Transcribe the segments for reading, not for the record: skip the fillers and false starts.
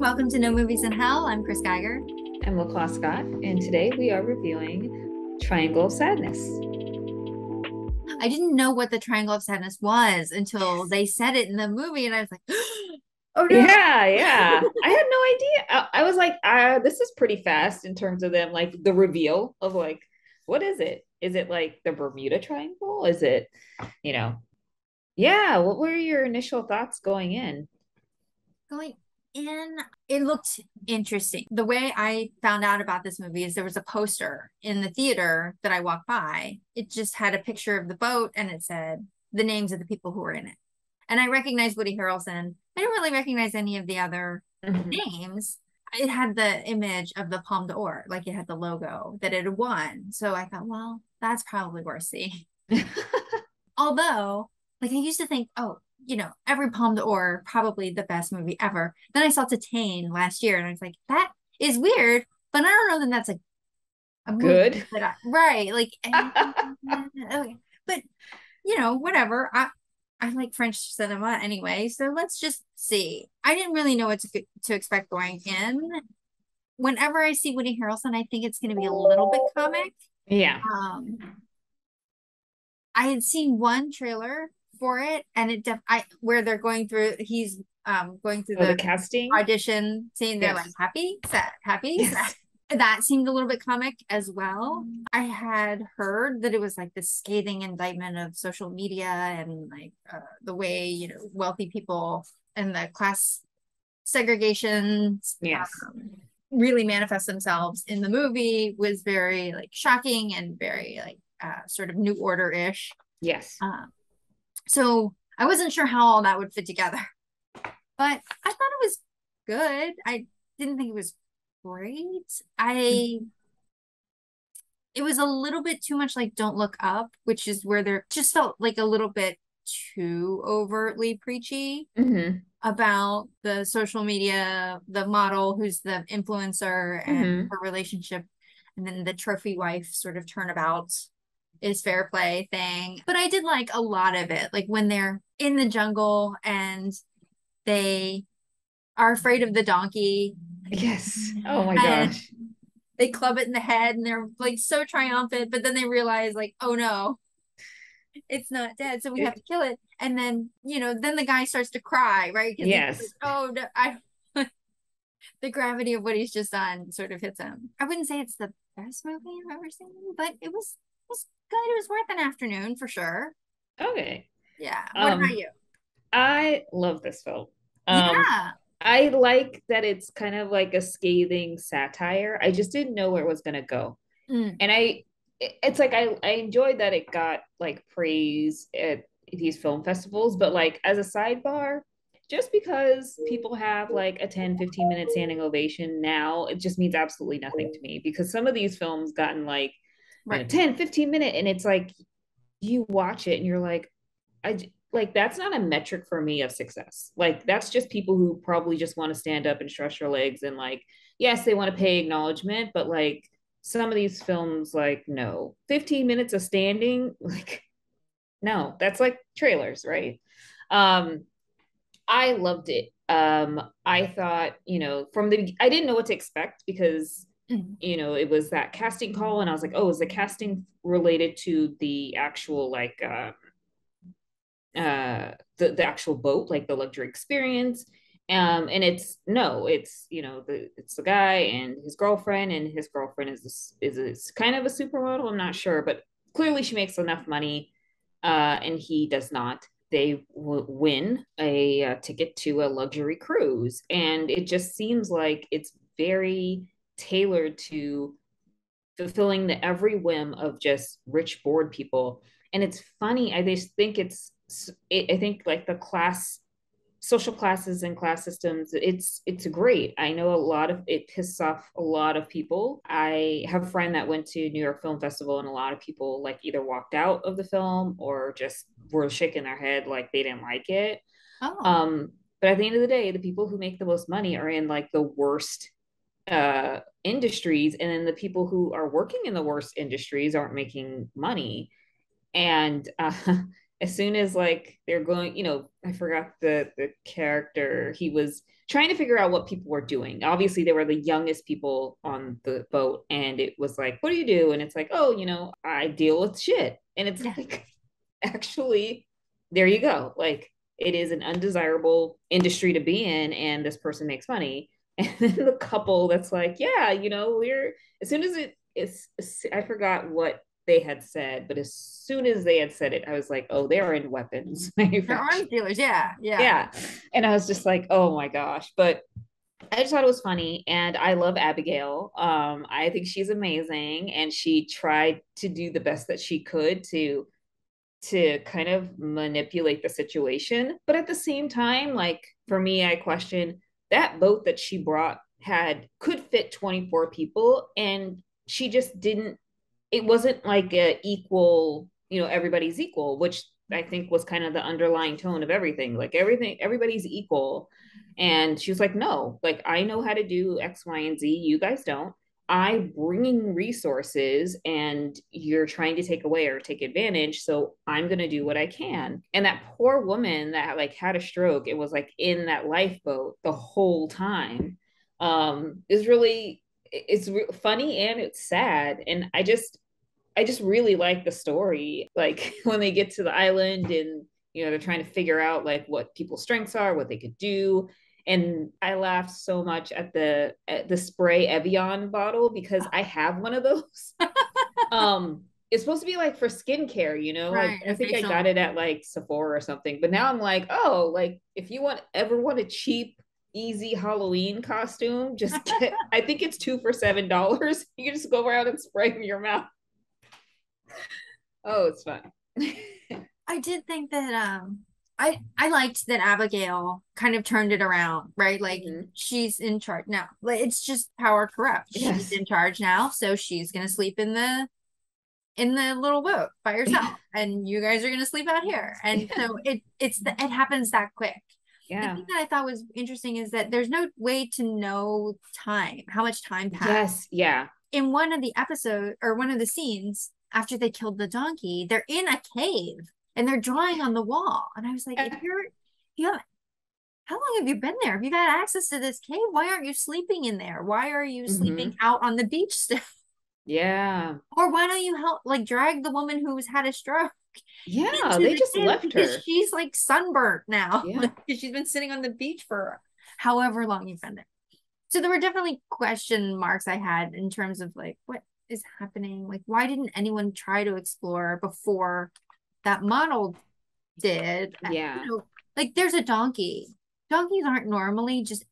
welcome to No Movies in Hell. I'm Chris Geiger. I'm LaClaw Scott, and today we are reviewing Triangle of Sadness. I didn't know what the Triangle of Sadness was until they said it in the movie, and I was like, oh no. Yeah. I had no idea. I was like, this is pretty fast in terms of them, like the reveal of like, what is it? Is it like the Bermuda Triangle? Is it, you know, yeah. What were your initial thoughts going in? Going in, it looked interesting. The way I found out about this movie is there was a poster in the theater that I walked by. It just had a picture of the boat and it said the names of the people who were in it. And I recognized Woody Harrelson. I didn't really recognize any of the other Mhm. names. It had the image of the Palme d'Or, like it had the logo that it had won. So I thought, well, that's probably worth seeing. Although, like I used to think, oh, every Palme d'Or, probably the best movie ever. Then I saw Titane last year and I was like, that is weird, but I don't know that that's a movie Good. that right. Like, okay. But whatever. I like French cinema anyway, so let's just see. I didn't really know what to expect going in. Whenever I see Woody Harrelson, I think it's going to be a little bit comic. Yeah. Um, I had seen one trailer for it, and where they're going through, he's going through Oh, the the casting. audition scene. They're like Yes. happy, sad, happy, sad. Yes. That seemed a little bit comic as well. I had heard that it was like this scathing indictment of social media and like the way wealthy people and the class segregation Yes. really manifest themselves in the movie was very like shocking and very like sort of New Order-ish. Yes. Um, so I wasn't sure how all that would fit together, but I thought it was good. I didn't think it was great. It was a little bit too much like Don't Look Up, which is where they're just felt like a little bit too overtly preachy Mm-hmm. about the social media, the model who's the influencer and Mm-hmm. her relationship, and then the trophy wife sort of turnabout is fair play thing. But I did like a lot of it, like when they're in the jungle and they are afraid of the donkey Yes. Oh my and gosh. they club it in the head and they're like so triumphant, but then they realize like, oh no, it's not dead, so we have to kill it. And then, then the guy starts to cry, right? Because he's like, Yes. oh, no, the gravity of what he's just done sort of hits him. I wouldn't say it's the best movie I've ever seen, but it was good. It was worth an afternoon for sure. Okay. Yeah. What about Um, you? I love this film. Um, Yeah. I like that it's kind of like a scathing satire. I just didn't know where it was gonna go. Mm. And it's like I enjoyed that it got like praise at these film festivals, but like as a sidebar, just because people have like a 10-15 minute standing ovation now, it just means absolutely nothing to me because some of these films gotten like, Right. 10-15 minute and it's like you watch it and you're like, like that's not a metric for me of success. Like that's just people who probably just want to stand up and stretch their legs and like, yes, they want to pay acknowledgement, but like some of these films, like no, 15 minutes of standing, like no, that's like trailers, right? Um, I loved it. I thought, I didn't know what to expect because Mm. it was that casting call, and I was like, oh, is the casting related to the actual like the actual boat, like the luxury experience. And it's no, it's it's the guy and his girlfriend, and his girlfriend is kind of a supermodel. I'm not sure, but clearly she makes enough money, and he does not. They win a ticket to a luxury cruise, and it just seems like it's very tailored to fulfilling the every whim of just rich bored people. And it's funny, I just think I think like the social classes and class systems, it's great. I know a lot of it pisses off a lot of people. I have a friend that went to New York Film Festival, and a lot of people like either walked out of the film or just were shaking their head like they didn't like it. Oh. But at the end of the day, the people who make the most money are in like the worst industries, and then the people who are working in the worst industries aren't making money. And as soon as like they're going, I forgot the character. He was trying to figure out what people were doing. Obviously, they were the youngest people on the boat, and it was like, "What do you do?" And it's like, "Oh, I deal with shit." And it's Yeah. like, actually, there you go. Like, it is an undesirable industry to be in, and this person makes money. And then the couple that's like, "Yeah, we're as soon as it's, I forgot what they had said, but as soon as they had said it, I was like, oh, they're in weapons They're manufacturing. arms dealers. Yeah. Yeah. Yeah. And I was just like, oh my gosh. But I just thought it was funny. And I love Abigail. I think she's amazing. And she tried to do the best that she could to kind of manipulate the situation. But at the same time, like for me, I question that boat that she brought had could fit 24 people, and she just didn't, it wasn't like a equal, everybody's equal, which I think was kind of the underlying tone of everything. Like everybody's equal. And she was like, no, like I know how to do X, Y, and Z. You guys don't. I bringing resources and you're trying to take away or take advantage. So I'm going to do what I can. And that poor woman that like had a stroke, it was like in that lifeboat the whole time, is really, funny and it's sad. And I just really like the story. Like when they get to the island and they're trying to figure out like what people's strengths are, what they could do. And I laughed so much at the spray Evian bottle because I have one of those. It's supposed to be like for skincare, Right. I A think I got facial. it at like Sephora or something. But now I'm like, oh, like if you ever want a cheap easy Halloween costume, just get, I think it's two for $7. You can just go around and spray in your mouth. Oh, it's fun. I did think that I liked that Abigail kind of turned it around, right? Like Mhm. she's in charge now. Like it's just power corrupt. She's Yes. in charge now, so she's gonna sleep in the little boat by herself, and you guys are gonna sleep out here. And Yeah. so it happens that quick. The Yeah. thing that I thought was interesting is that there's no way to know time, how much time passed. Yes. Yeah. In one of the episodes or one of the scenes after they killed the donkey, they're in a cave and they're drawing on the wall. And I was like, if you're, you have, how long have you been there? If you got access to this cave, why aren't you sleeping in there? Why are you sleeping Hmm. out on the beach still? Yeah. Or why don't you help, like, drag the woman who's had a stroke Yeah. into They the just cave left because her. she's like sunburnt now, Yeah. like, because she's been sitting on the beach for however long you've been there. So there were definitely question marks I had in terms of like what is happening? Like why didn't anyone try to explore before that model did? Yeah. Like there's a donkey. Donkeys aren't normally just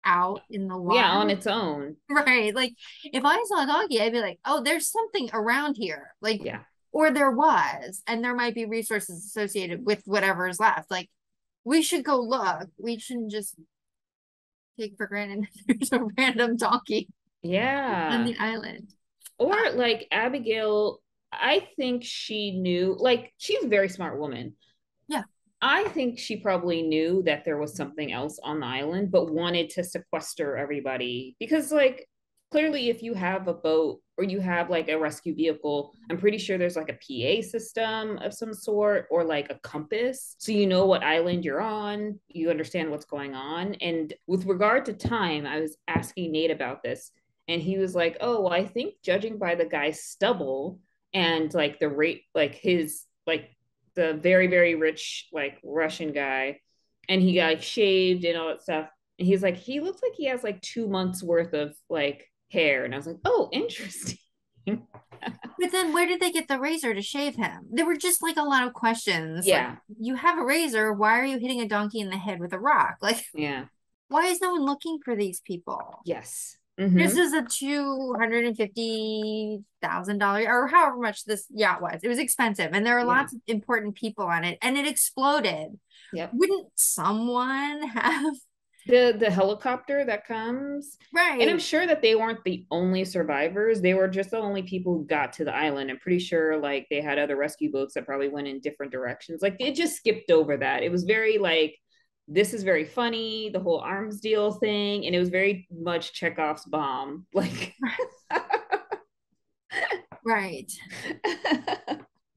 out in the Yeah. On wild. its own. Right. Like if I saw a donkey, I'd be like, oh, there's something around here. Like, Yeah. or there was, and there might be resources associated with whatever's left. Like we should go look. We shouldn't just take for granted that there's a random donkey on Yeah. the island. Or like Abigail, I think she knew, like, she's a very smart woman. Yeah, I think she probably knew that there was something else on the island, but wanted to sequester everybody because, like, clearly, if you have a boat or you have like a rescue vehicle, I'm pretty sure there's like a PA system of some sort or like a compass. So you know what island you're on, you understand what's going on. And with regard to time, I was asking Nate about this, and he was like, oh, I think judging by the guy's stubble and like the rate, like his, like the very very rich like Russian guy, and he got like shaved and all that stuff. And he's like, he looks like he has like 2 months worth of like hair, and I was like, oh, interesting. but then where did they get the razor to shave him? There were just like a lot of questions. Like, Yeah. you have a razor, why are you hitting a donkey in the head with a rock? Like, Yeah. why is no one looking for these people? Yes. This Mm-hmm. is a $250,000 or however much this yacht was. It was expensive, and there are Yeah. lots of important people on it, and it exploded. Yep. Wouldn't someone have The helicopter that comes, and I'm right? sure that they weren't the only survivors. They were just the only people who got to the island. I'm pretty sure like they had other rescue boats that probably went in different directions. Like it just skipped over that. It was very like, this is very funny, the whole arms deal thing, and it was very much Chekhov's bomb. Like Right.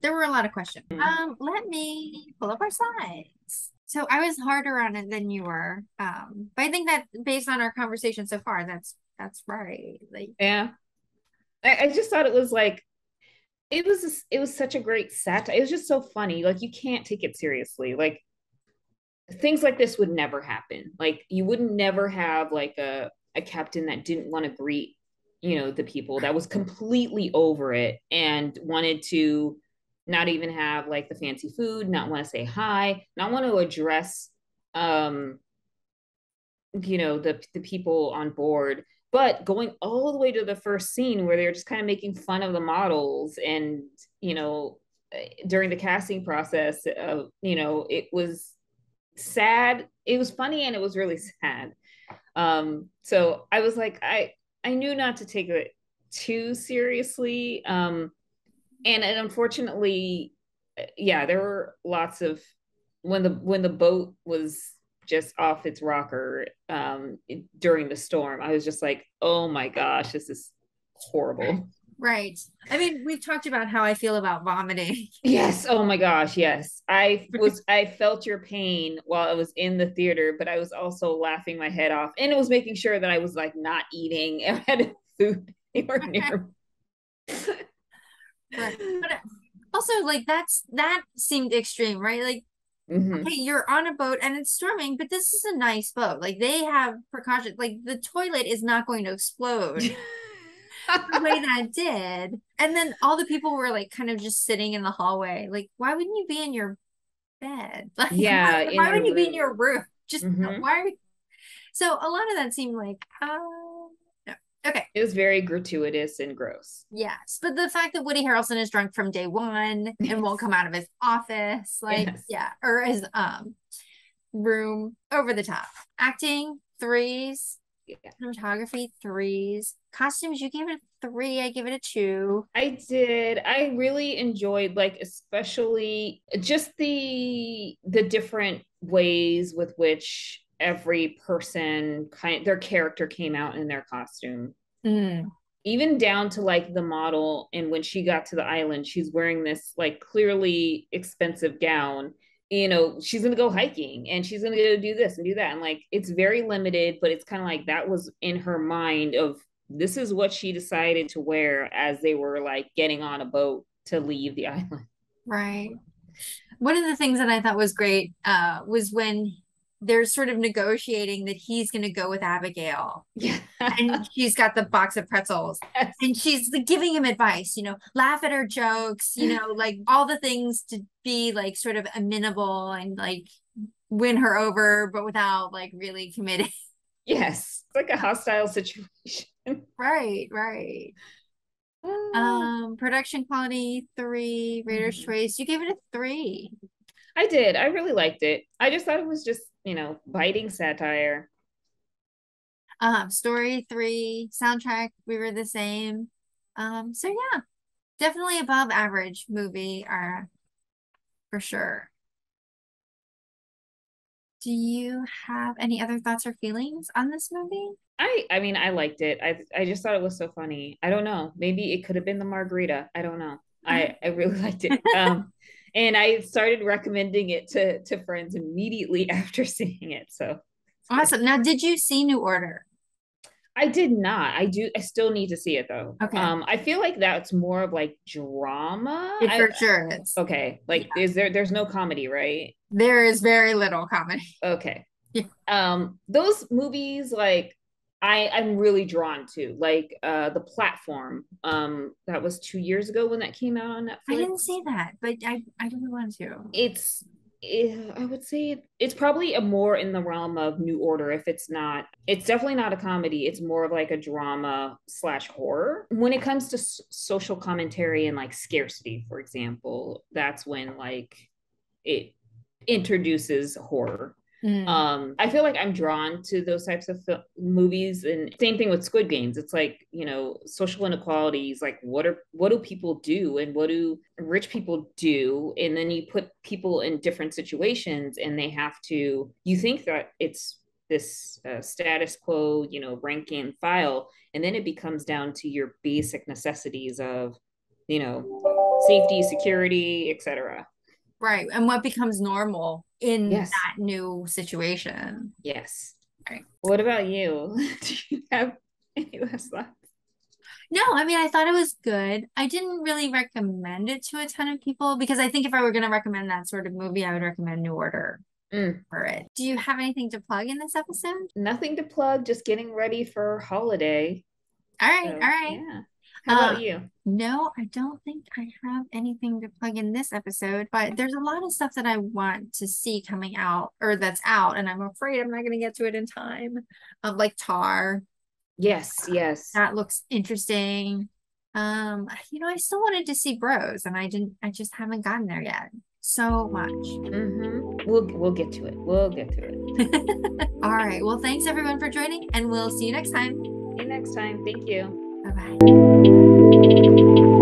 There were a lot of questions. Mm. Let me pull up our slides. So I was harder on it than you were. But I think that based on our conversation so far, that's right. Like, Yeah. I just thought it was like it was such a great satire. It was just so funny. Like you can't take it seriously. Like things like this would never happen. Like you would never have like a captain that didn't want to greet, the people, that was completely over it and wanted to not even have like the fancy food, not want to say hi, not want to address um the people on board, but going all the way to the first scene where they're just kind of making fun of the models and you know during the casting process, it was sad. It was funny and it was really sad. So I was like, I knew not to take it too seriously. And unfortunately, yeah, there were lots of when the boat was just off its rocker during the storm. I was just like, oh my gosh, this is horrible. right. I mean, we've talked about how I feel about vomiting. Yes. Oh my gosh. Yes. I felt your pain while I was in the theater, but I was also laughing my head off and it was making ssure that I was like not eating and had food anywhere near. Right. But also, like, that seemed extreme, right? Like, Mm-hmm. okay, you're on a boat and it's storming, but this is a nice boat. Like, they have precautions. Like, the toilet is not going to explode the way that did. And then all the people were like kind of just sitting in the hallway. Like, why wouldn't you be in your bed? Like, Yeah, in why your wouldn't you be in your room. room? Just Mm-hmm. why are you? So a lot of that seemed like, no. Okay. It was very gratuitous and gross. Yes. But the fact that Woody Harrelson is drunk from day one and won't Yes. come out of his office, like, Yes. yeah, or his room, over the top. Acting, threes. Yeah. Cinematography, threes. Costumes, you gave it a three. I give it a two. I did. I really enjoyed like especially just the different ways with which every person kind their character came out in their costume. Mm, Even down to like the model, and when she got to the island she's wearing this like clearly expensive gown. She's gonna go hiking and she's gonna go do this and do that, and like it's very limited, but it's kind of like that was in her mind of this is what she decided to wear as they were like getting on a boat to leave the island. right. One of the things that I thought was great was when they're sort of negotiating that he's going to go with Abigail Yeah. and she's got the box of pretzels Yes. and she's like, giving him advice, laugh at her jokes, like all the things to be like sort of amenable and like win her over, but without like really committing. Yes, it's like a hostile situation. Right, right. Production quality, three, Rater's Mhm. Choice. You gave it a three. I did. I really liked it. I just thought it was just, biting satire. Story, three, soundtrack, we were the same. So yeah, definitely above average movie, for sure. Do you have any other thoughts or feelings on this movie? I mean, I liked it. I just thought it was so funny. I don't know. Maybe it could have been the margarita. I don't know. I really liked it. And I started recommending it to friends immediately after seeing it. So it's good. Awesome. Now, did you see New Order? I did not. I still need to see it though. Okay. I feel like that's more of like drama. It for sure is. Okay. Yeah. Like there's no comedy, right? There is very little comedy. Okay. Yeah. Those movies like I'm really drawn to like the platform that was 2 years ago when that came out on I Netflix. didn't see that, but I really want to. it's I would say it's probably a more in the realm of New Order. If it's not, it's definitely not a comedy. It's more of like a drama slash horror. When it comes to social commentary and like scarcity, for example, that's when like it introduces horror. Mm. I feel like I'm drawn to those types of movies, and same thing with Squid Games. It's like social inequalities. Like what do people do, and what do rich people do, and then you put people in different situations, and they have to. You think that it's this status quo, rank and file, and then it becomes down to your basic necessities of, you know, safety, security, etc. Right. And what becomes normal in Yes. that new situation. Yes. Right. What about you? Do you have any last thoughts? No, I mean, I thought it was good. I didn't really recommend it to a ton of people because I think if I were going to recommend that sort of movie, I would recommend New Order Mm. for it. Do you have anything to plug in this episode? Nothing to plug, just getting ready for holiday. All right, all So, right. yeah. How Uh, about you? no, I don't think I have anything to plug in this episode, but there's a lot of stuff that I want to see coming out or that's out, and I'm afraid I'm not going to get to it in time. Like Tar, Yes, yes. that looks interesting. I still wanted to see Bros, and I just haven't gotten there yet. So much. We'll get to it. We'll get to it. All right. Well, thanks everyone for joining, and we'll see you next time. See you next time. Thank you. Bye bye.